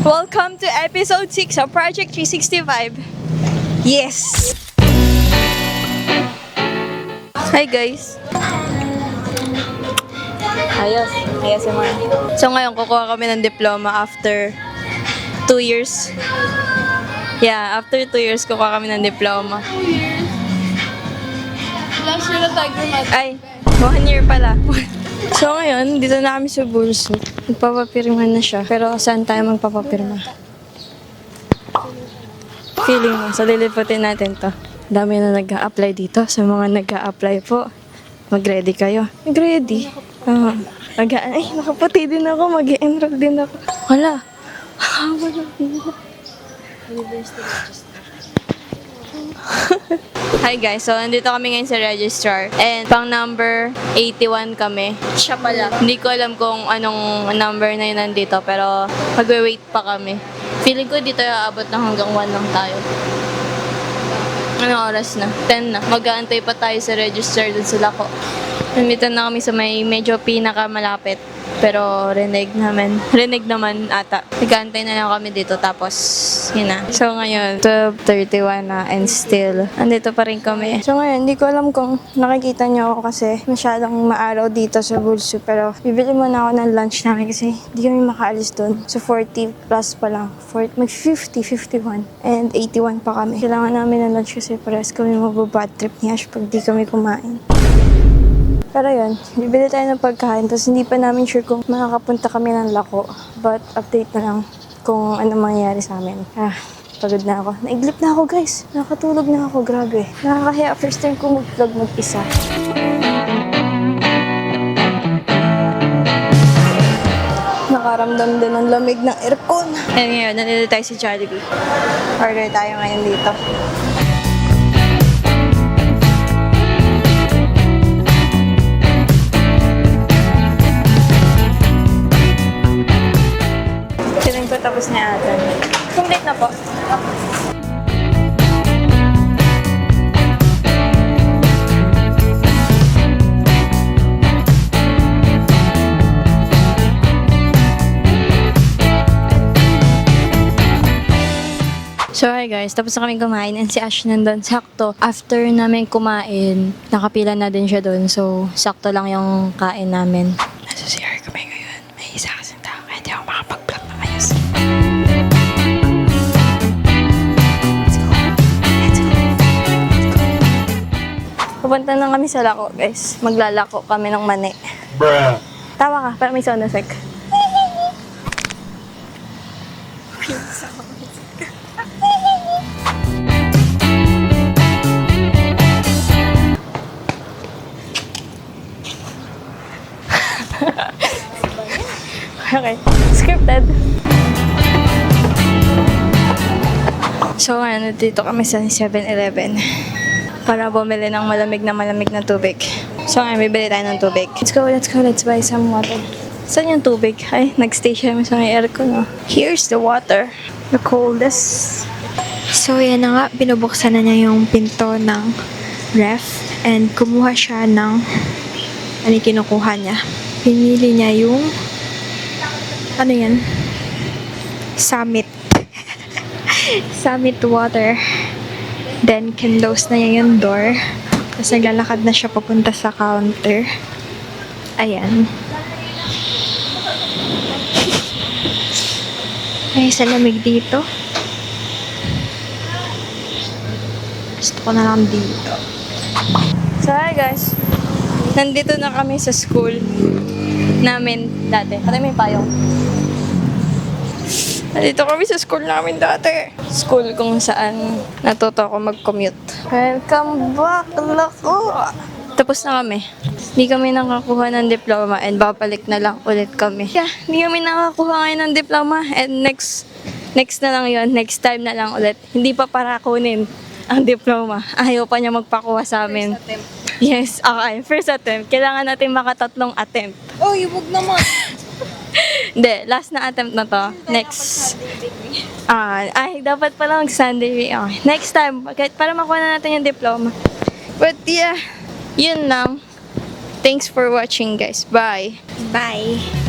Welcome to episode 6 of Project 365. Yes! Hi guys! Ayos yung mga. So ngayon, kukuha kami ng diploma after 2 years. Yeah, after 2 years, kukuha kami ng diploma. 2 years? Last year na tayo graduate. Ay, 1 year pala. So ngayon, dito na kami sa Bulso. Magpapapirma na siya. Pero saan tayo magpapapirma? Feeling mo, so liliputin natin to. Dami na nag-a-apply dito. Sa mga nag-a-apply po, mag-ready kayo. Mag-ready? Ay, nakaputi din ako. Mag-enroll din ako. Wala. Wala din. Hi guys, so nandito kami ngayon sa registrar and pang number 81 kami. Siya pala. Hindi ko alam kung anong number na yun nandito pero magwe-wait pa kami. Feeling ko dito aabot na hanggang 1 lang tayo. Anong oras na? 10 na. Mag-aantay pa tayo sa registrar dun sa Lako. Nandito na kami sa may medyo pinakamalapit. Pero rinig naman ata. Nag-aantay na lang kami dito tapos yun na. So ngayon, 12:31 na and still, andito pa rin kami. So ngayon, hindi ko alam kung nakikita niyo ako kasi masyadong maaraw dito sa Bulso. Pero bibili muna ako ng lunch namin kasi hindi kami makaalis doon. So 40 plus pa lang. Mag 50, 51, and 81 pa kami. Kailangan namin ng lunch kasi parehas kami mababad trip ni Ash pag di kami kumain. Pero yun, bibili tayo ng pagkain. Tapos hindi pa namin sure kung makakapunta kami ng Lako. But update na lang kung ano mangyayari sa amin. Pagod na ako. Naiglip na ako guys. Nakatulog na ako. Grabe. Nakakahiya. First time ko mag-vlog mag-isa. Nakaramdam din ng lamig ng aircon. And ngayon, nandito tayo sa Jollibee. Order tayo ngayon dito. Tapos na ata. Complete na po. So hi guys, tapos na kami kumain and si Ash nandun. Sakto, after namin kumain, nakapila na din siya doon. So, sakto lang yung kain namin. Nasa CR kami ngayon. May isa kasing tao kaya di ako makapag-vlog na ayos. Pupunta na kami sa Lako, guys. Maglalako kami ng mani. Bruh. Tawa ka, para may sound effect. Okay, scripted. So, dito kami sa 7-Eleven. Para bumili ng malamig na tubig. So ngayon, bibili tayo ng tubig. Let's buy some water. Saan yung tubig? Ay, nag-stay siya sa may aircon, no? Here's the water. The coldest. So yan na nga, binubuksan na niya yung pinto ng ref and kumuha siya ng ano kinukuha niya. Pinili niya yung ano yan? Summit. Summit water. Then, kinlose na niya yung door. Tapos, naglalakad na siya papunta sa counter. Ayan. Ay, sa lamig dito. Gusto ko na lang dito. So hi guys. Nandito na kami sa school namin dati. Pati may payong. Nandito kami sa school namin dati. School kung saan natuto ako mag-commute. Welcome back, Lako! Tapos na kami. Hindi kami nakakuha ng diploma and babalik na lang ulit kami. Yeah, hindi kami nakakuha ngayon ng diploma and next na lang yon, next time na lang ulit. Hindi pa para kunin ang diploma. Ayaw pa niya magpakuha sa amin. First attempt. Yes, okay. First attempt. Kailangan natin makatatlong attempt. Oh, yubog naman. Hindi, last na attempt na to. Next. Dapat pala mag-Sunday. Okay. Next time, para makuha na natin yung diploma. But yeah, yun lang. Thanks for watching guys. Bye. Bye!